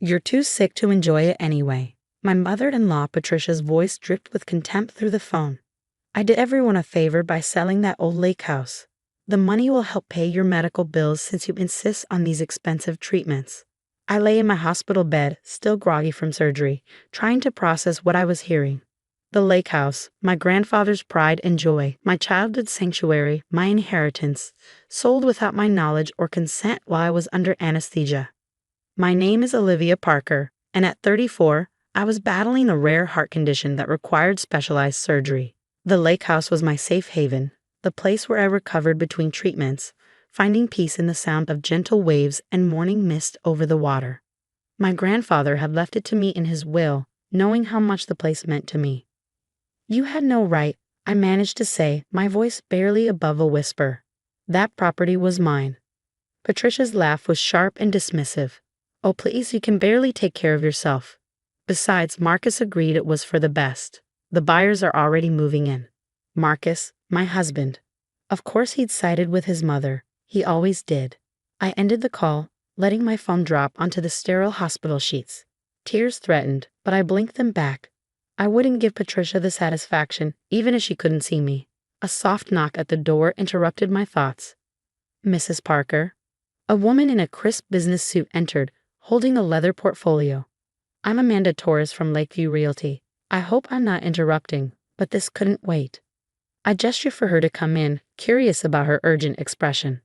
You're too sick to enjoy it anyway. My mother-in-law Patricia's voice dripped with contempt through the phone. I did everyone a favor by selling that old lake house. The money will help pay your medical bills since you insist on these expensive treatments. I lay in my hospital bed, still groggy from surgery, trying to process what I was hearing. The lake house, my grandfather's pride and joy, my childhood sanctuary, my inheritance, sold without my knowledge or consent while I was under anesthesia. My name is Olivia Parker, and at 34, I was battling a rare heart condition that required specialized surgery. The lake house was my safe haven, the place where I recovered between treatments, finding peace in the sound of gentle waves and morning mist over the water. My grandfather had left it to me in his will, knowing how much the place meant to me. You had no right, I managed to say, my voice barely above a whisper. That property was mine. Patricia's laugh was sharp and dismissive. Oh, please, you can barely take care of yourself. Besides, Marcus agreed it was for the best. The buyers are already moving in. Marcus, my husband. Of course he'd sided with his mother. He always did. I ended the call, letting my phone drop onto the sterile hospital sheets. Tears threatened, but I blinked them back. I wouldn't give Patricia the satisfaction, even if she couldn't see me. A soft knock at the door interrupted my thoughts. Mrs. Parker. A woman in a crisp business suit entered, holding a leather portfolio. I'm Amanda Torres from Lakeview Realty. I hope I'm not interrupting, but this couldn't wait. I gestured for her to come in, curious about her urgent expression.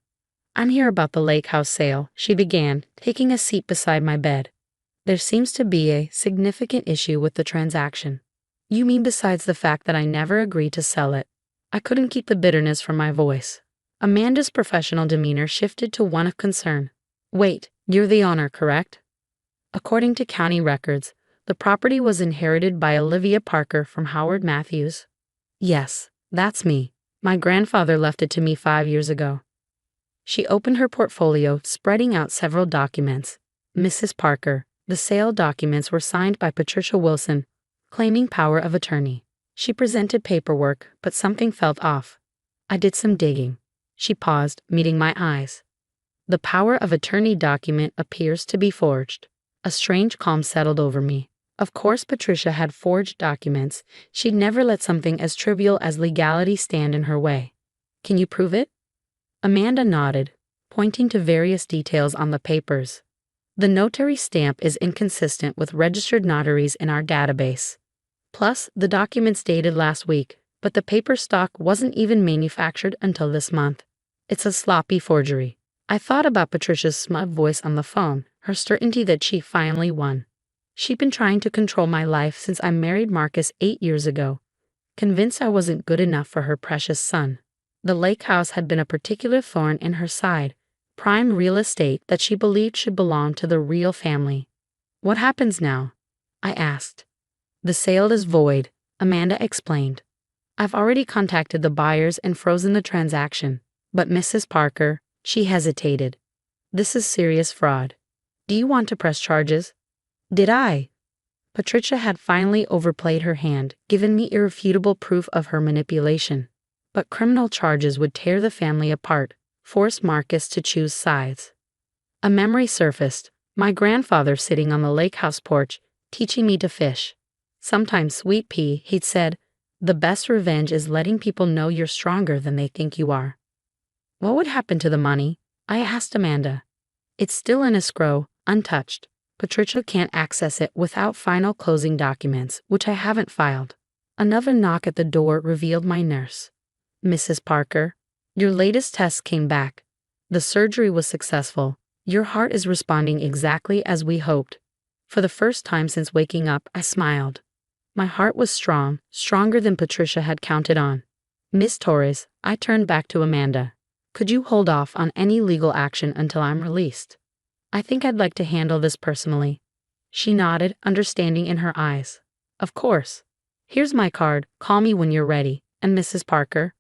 I'm here about the lake house sale, she began, taking a seat beside my bed. There seems to be a significant issue with the transaction. You mean besides the fact that I never agreed to sell it? I couldn't keep the bitterness from my voice. Amanda's professional demeanor shifted to one of concern. Wait, you're the owner, correct? According to county records, the property was inherited by Olivia Parker from Howard Matthews. Yes, that's me. My grandfather left it to me 5 years ago. She opened her portfolio, spreading out several documents. Mrs. Parker, the sale documents were signed by Patricia Wilson, claiming power of attorney. She presented paperwork, but something felt off. I did some digging. She paused, meeting my eyes. The power of attorney document appears to be forged. A strange calm settled over me. Of course Patricia had forged documents. She'd never let something as trivial as legality stand in her way. Can you prove it? Amanda nodded, pointing to various details on the papers. The notary stamp is inconsistent with registered notaries in our database. Plus, the documents dated last week, but the paper stock wasn't even manufactured until this month. It's a sloppy forgery. I thought about Patricia's smug voice on the phone, her certainty that she finally won. She'd been trying to control my life since I married Marcus 8 years ago, convinced I wasn't good enough for her precious son. The lake house had been a particular thorn in her side, prime real estate that she believed should belong to the real family. What happens now? I asked. The sale is void, Amanda explained. I've already contacted the buyers and frozen the transaction, but Mrs. Parker, she hesitated. This is serious fraud. Do you want to press charges? Did I? Patricia had finally overplayed her hand, given me irrefutable proof of her manipulation. But criminal charges would tear the family apart, force Marcus to choose sides. A memory surfaced, my grandfather sitting on the lake house porch, teaching me to fish. Sometimes, sweet pea, he'd said, the best revenge is letting people know you're stronger than they think you are. What would happen to the money? I asked Amanda. It's still in escrow, untouched. Patricia can't access it without final closing documents, which I haven't filed. Another knock at the door revealed my nurse. Mrs. Parker, your latest test came back. The surgery was successful. Your heart is responding exactly as we hoped. For the first time since waking up, I smiled. My heart was strong, stronger than Patricia had counted on. Miss Torres, I turned back to Amanda. Could you hold off on any legal action until I'm released? I think I'd like to handle this personally. She nodded, understanding in her eyes. Of course. Here's my card. Call me when you're ready. And Mrs. Parker?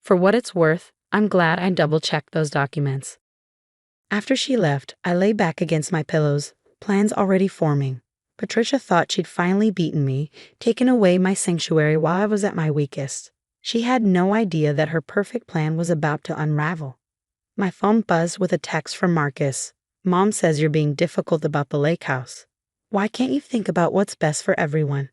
For what it's worth, I'm glad I double-checked those documents. After she left, I lay back against my pillows, plans already forming. Patricia thought she'd finally beaten me, taken away my sanctuary while I was at my weakest. She had no idea that her perfect plan was about to unravel. My phone buzzed with a text from Marcus. Mom says you're being difficult about the lake house. Why can't you think about what's best for everyone?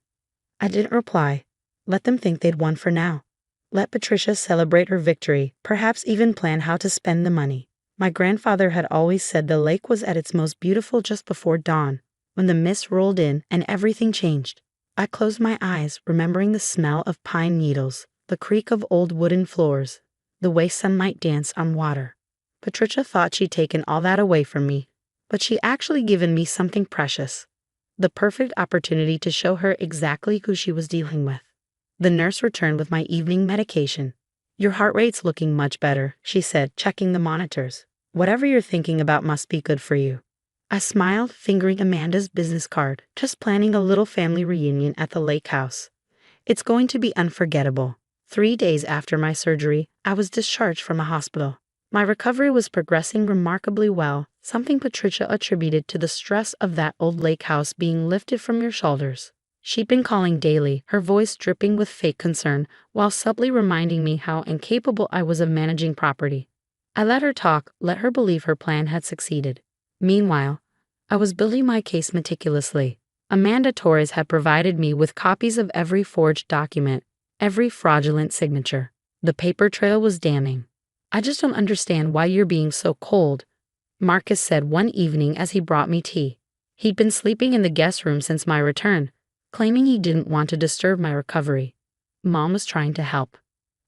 I didn't reply. Let them think they'd won for now. Let Patricia celebrate her victory, perhaps even plan how to spend the money. My grandfather had always said the lake was at its most beautiful just before dawn, when the mist rolled in and everything changed. I closed my eyes, remembering the smell of pine needles, the creak of old wooden floors, the way sunlight danced on water. Patricia thought she'd taken all that away from me, but she'd actually given me something precious. The perfect opportunity to show her exactly who she was dealing with. The nurse returned with my evening medication. Your heart rate's looking much better, she said, checking the monitors. Whatever you're thinking about must be good for you. I smiled, fingering Amanda's business card, just planning a little family reunion at the lake house. It's going to be unforgettable. 3 days after my surgery, I was discharged from a hospital. My recovery was progressing remarkably well, something Patricia attributed to the stress of that old lake house being lifted from your shoulders. She'd been calling daily, her voice dripping with fake concern, while subtly reminding me how incapable I was of managing property. I let her talk, let her believe her plan had succeeded. Meanwhile, I was building my case meticulously. Amanda Torres had provided me with copies of every forged document, every fraudulent signature. The paper trail was damning. I just don't understand why you're being so cold, Marcus said one evening as he brought me tea. He'd been sleeping in the guest room since my return, claiming he didn't want to disturb my recovery. Mom was trying to help.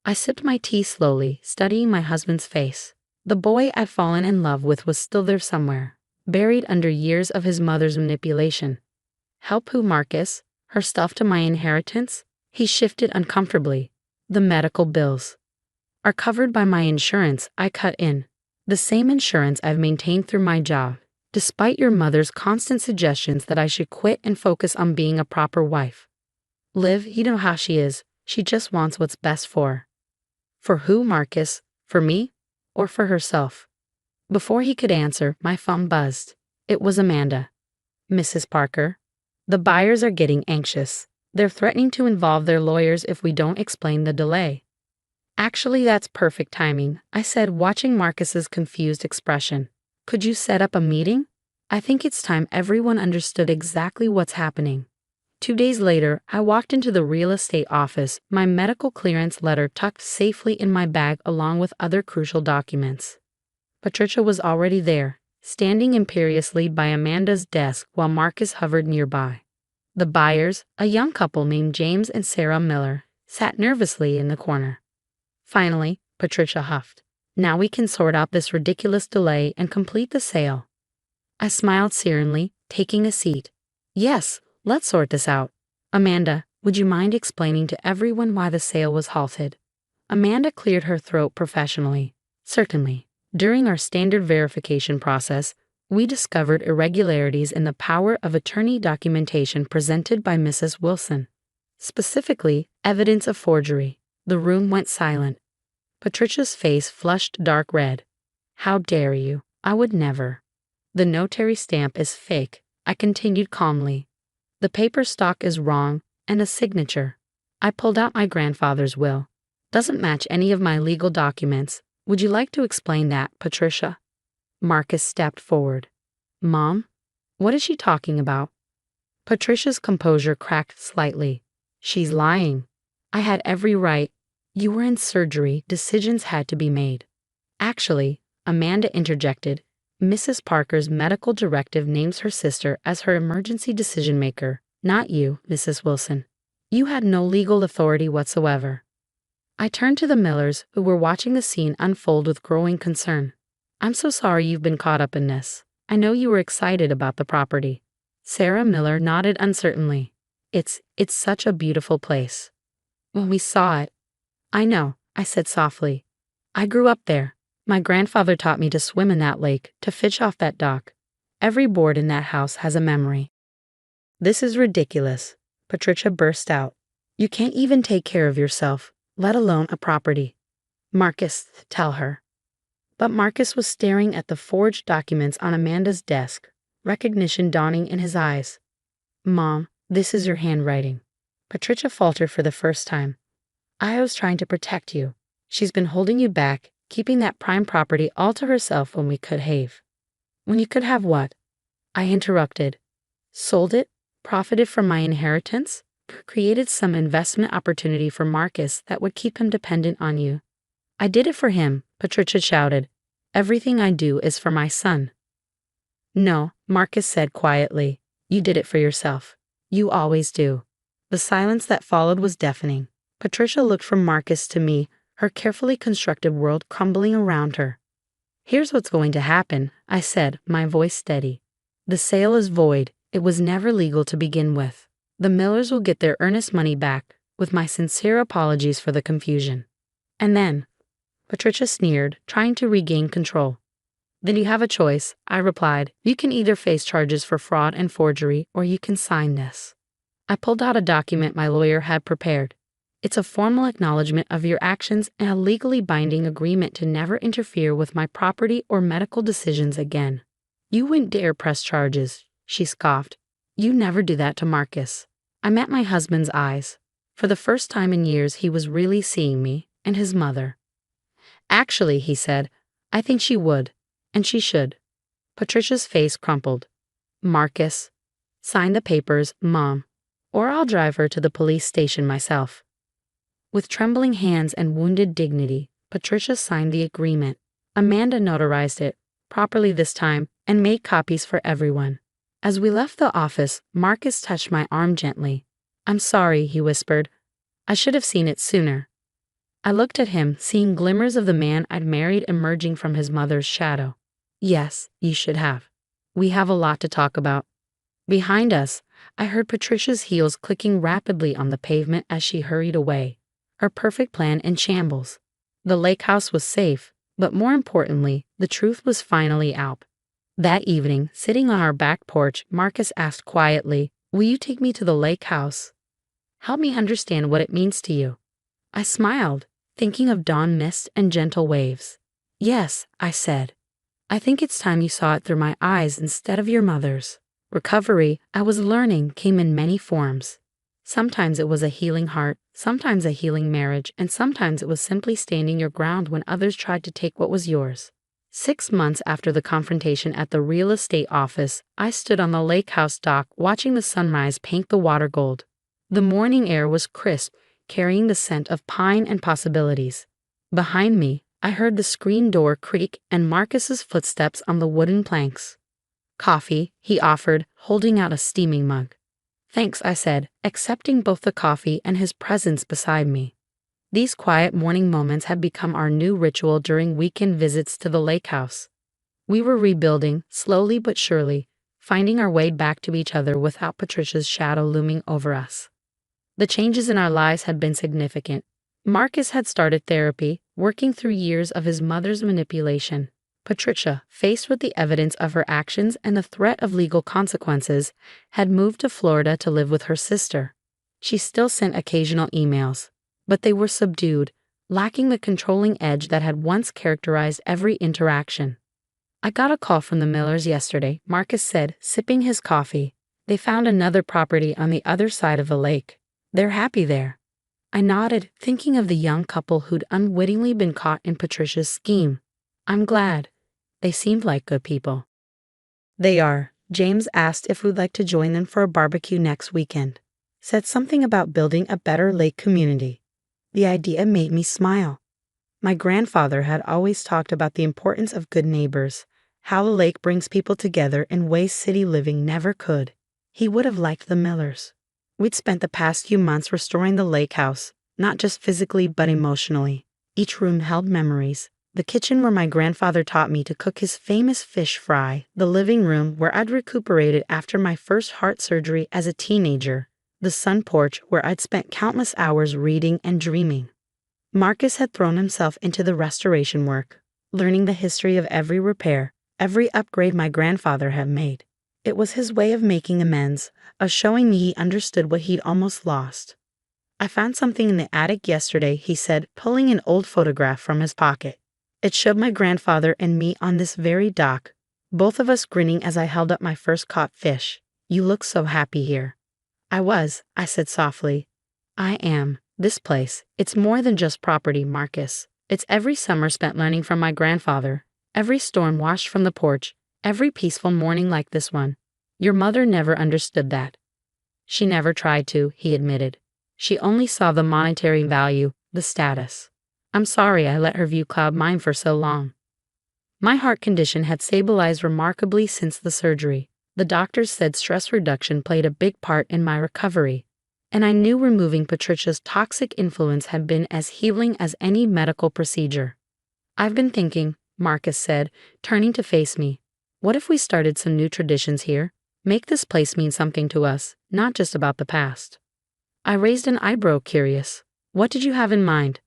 I sipped my tea slowly, studying my husband's face. The boy I'd fallen in love with was still there somewhere, buried under years of his mother's manipulation. Help who, Marcus? Her stuff to my inheritance? He shifted uncomfortably. The medical bills are covered by my insurance, I cut in. The same insurance I've maintained through my job, despite your mother's constant suggestions that I should quit and focus on being a proper wife. Liv, you know how she is. She just wants what's best for her. For who, Marcus? For me? Or for herself? Before he could answer, my phone buzzed. It was Amanda. Mrs. Parker, the buyers are getting anxious. They're threatening to involve their lawyers if we don't explain the delay. Actually, that's perfect timing, I said, watching Marcus's confused expression. Could you set up a meeting? I think it's time everyone understood exactly what's happening. 2 days later, I walked into the real estate office, my medical clearance letter tucked safely in my bag along with other crucial documents. Patricia was already there, standing imperiously by Amanda's desk while Marcus hovered nearby. The buyers, a young couple named James and Sarah Miller, sat nervously in the corner. Finally, Patricia huffed. Now we can sort out this ridiculous delay and complete the sale. I smiled serenely, taking a seat. Yes, let's sort this out. Amanda, would you mind explaining to everyone why the sale was halted? Amanda cleared her throat professionally. Certainly. During our standard verification process, we discovered irregularities in the power of attorney documentation presented by Mrs. Wilson. Specifically, evidence of forgery. The room went silent. Patricia's face flushed dark red. How dare you? I would never. The notary stamp is fake, I continued calmly. The paper stock is wrong, and a signature. I pulled out my grandfather's will. Doesn't match any of my legal documents. Would you like to explain that, Patricia? Marcus stepped forward. Mom? What is she talking about? Patricia's composure cracked slightly. She's lying. I had every right. You were in surgery, decisions had to be made. Actually, Amanda interjected, Mrs. Parker's medical directive names her sister as her emergency decision maker, not you, Mrs. Wilson. You had no legal authority whatsoever. I turned to the Millers, who were watching the scene unfold with growing concern. I'm so sorry you've been caught up in this. I know you were excited about the property. Sarah Miller nodded uncertainly. It's such a beautiful place. When we saw it, I know, I said softly. I grew up there. My grandfather taught me to swim in that lake, to fish off that dock. Every board in that house has a memory. This is ridiculous, Patricia burst out. You can't even take care of yourself, let alone a property. Marcus, tell her. But Marcus was staring at the forged documents on Amanda's desk, recognition dawning in his eyes. Mom, this is your handwriting. Patricia faltered for the first time. I was trying to protect you. She's been holding you back, keeping that prime property all to herself when we could have. When you could have what? I interrupted. Sold it, profited from my inheritance, created some investment opportunity for Marcus that would keep him dependent on you. I did it for him, Patricia shouted. Everything I do is for my son. No, Marcus said quietly. You did it for yourself. You always do. The silence that followed was deafening. Patricia looked from Marcus to me, her carefully constructed world crumbling around her. Here's what's going to happen, I said, my voice steady. The sale is void. It was never legal to begin with. The Millers will get their earnest money back, with my sincere apologies for the confusion. And then, Patricia sneered, trying to regain control. Then you have a choice, I replied. You can either face charges for fraud and forgery, or you can sign this. I pulled out a document my lawyer had prepared. It's a formal acknowledgement of your actions and a legally binding agreement to never interfere with my property or medical decisions again. You wouldn't dare press charges, she scoffed. You never do that to Marcus. I met my husband's eyes. For the first time in years, he was really seeing me and his mother. Actually, he said, I think she would, and she should. Patricia's face crumpled. Marcus, sign the papers, Mom, or I'll drive her to the police station myself. With trembling hands and wounded dignity, Patricia signed the agreement. Amanda notarized it, properly this time, and made copies for everyone. As we left the office, Marcus touched my arm gently. I'm sorry, he whispered. I should have seen it sooner. I looked at him, seeing glimmers of the man I'd married emerging from his mother's shadow. Yes, you should have. We have a lot to talk about. Behind us, I heard Patricia's heels clicking rapidly on the pavement as she hurried away, her perfect plan in shambles. The lake house was safe, but more importantly, the truth was finally out. That evening, sitting on our back porch, Marcus asked quietly, Will you take me to the lake house? Help me understand what it means to you. I smiled, thinking of dawn mist and gentle waves. Yes, I said. I think it's time you saw it through my eyes instead of your mother's. Recovery, I was learning, came in many forms. Sometimes it was a healing heart, sometimes a healing marriage, and sometimes it was simply standing your ground when others tried to take what was yours. 6 months after the confrontation at the real estate office, I stood on the lake house dock watching the sunrise paint the water gold. The morning air was crisp, carrying the scent of pine and possibilities. Behind me, I heard the screen door creak and Marcus's footsteps on the wooden planks. Coffee, he offered, holding out a steaming mug. Thanks, I said, accepting both the coffee and his presence beside me. These quiet morning moments had become our new ritual during weekend visits to the lake house. We were rebuilding, slowly but surely, finding our way back to each other without Patricia's shadow looming over us. The changes in our lives had been significant. Marcus had started therapy, working through years of his mother's manipulation. Patricia, faced with the evidence of her actions and the threat of legal consequences, had moved to Florida to live with her sister. She still sent occasional emails, but they were subdued, lacking the controlling edge that had once characterized every interaction. I got a call from the Millers yesterday, Marcus said, sipping his coffee. They found another property on the other side of the lake. They're happy there. I nodded, thinking of the young couple who'd unwittingly been caught in Patricia's scheme. I'm glad. They seemed like good people. They are. James asked if we'd like to join them for a barbecue next weekend. Said something about building a better lake community. The idea made me smile. My grandfather had always talked about the importance of good neighbors, how the lake brings people together in ways city living never could. He would have liked the Millers. We'd spent the past few months restoring the lake house, not just physically but emotionally. Each room held memories. The kitchen where my grandfather taught me to cook his famous fish fry, the living room where I'd recuperated after my first heart surgery as a teenager, the sun porch where I'd spent countless hours reading and dreaming. Marcus had thrown himself into the restoration work, learning the history of every repair, every upgrade my grandfather had made. It was his way of making amends, of showing me he understood what he'd almost lost. I found something in the attic yesterday, he said, pulling an old photograph from his pocket. It showed my grandfather and me on this very dock, both of us grinning as I held up my first caught fish. You look so happy here. I said softly. I am. This place, it's more than just property, Marcus. It's every summer spent learning from my grandfather, every storm washed from the porch, Every peaceful morning like this one. Your mother never understood that. She never tried to, he admitted. She only saw the monetary value, the status. I'm sorry I let her view cloud mine for so long. My heart condition had stabilized remarkably since the surgery. The doctors said stress reduction played a big part in my recovery, and I knew removing Patricia's toxic influence had been as healing as any medical procedure. I've been thinking, Marcus said, turning to face me. What if we started some new traditions here? Make this place mean something to us, not just about the past. I raised an eyebrow, curious. What did you have in mind?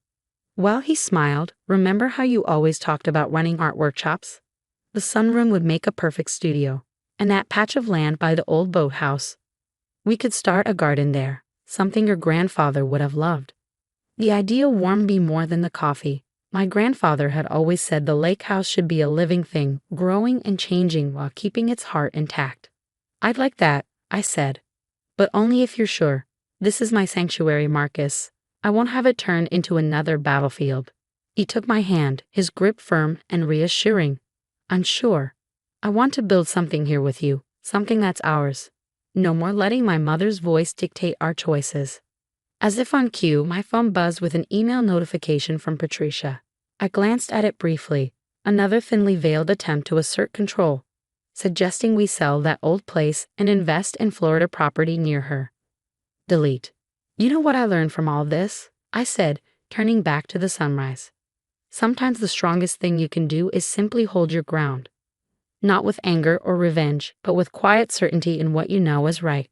Well, he smiled. Remember how you always talked about running art workshops? The sunroom would make a perfect studio. And that patch of land by the old boathouse. We could start a garden there, something your grandfather would have loved. The idea warmed me more than the coffee. My grandfather had always said the lake house should be a living thing, growing and changing while keeping its heart intact. I'd like that, I said. But only if you're sure. This is my sanctuary, Marcus. I won't have it turned into another battlefield. He took my hand, his grip firm and reassuring. I'm sure. I want to build something here with you, something that's ours. No more letting my mother's voice dictate our choices. As if on cue, my phone buzzed with an email notification from Patricia. I glanced at it briefly, another thinly veiled attempt to assert control, suggesting we sell that old place and invest in Florida property near her. Delete. You know what I learned from all this? I said, turning back to the sunrise. Sometimes the strongest thing you can do is simply hold your ground. Not with anger or revenge, but with quiet certainty in what you know is right.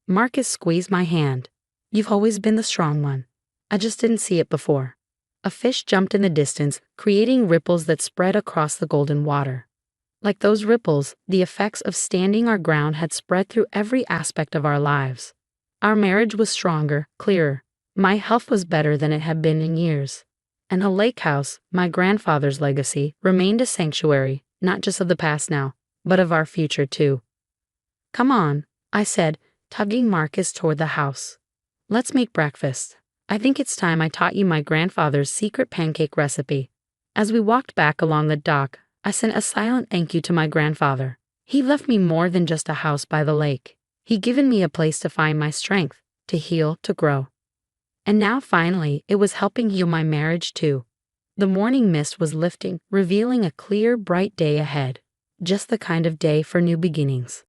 Marcus squeezed my hand. You've always been the strong one. I just didn't see it before. A fish jumped in the distance, creating ripples that spread across the golden water. Like those ripples, the effects of standing our ground had spread through every aspect of our lives. Our marriage was stronger, clearer. My health was better than it had been in years. And the lake house, my grandfather's legacy, remained a sanctuary, not just of the past now, but of our future too. Come on, I said, tugging Marcus toward the house. Let's make breakfast. I think it's time I taught you my grandfather's secret pancake recipe. As we walked back along the dock, I sent a silent thank you to my grandfather. He left me more than just a house by the lake. He'd given me a place to find my strength, to heal, to grow. And now finally, it was helping heal my marriage too. The morning mist was lifting, revealing a clear, bright day ahead. Just the kind of day for new beginnings.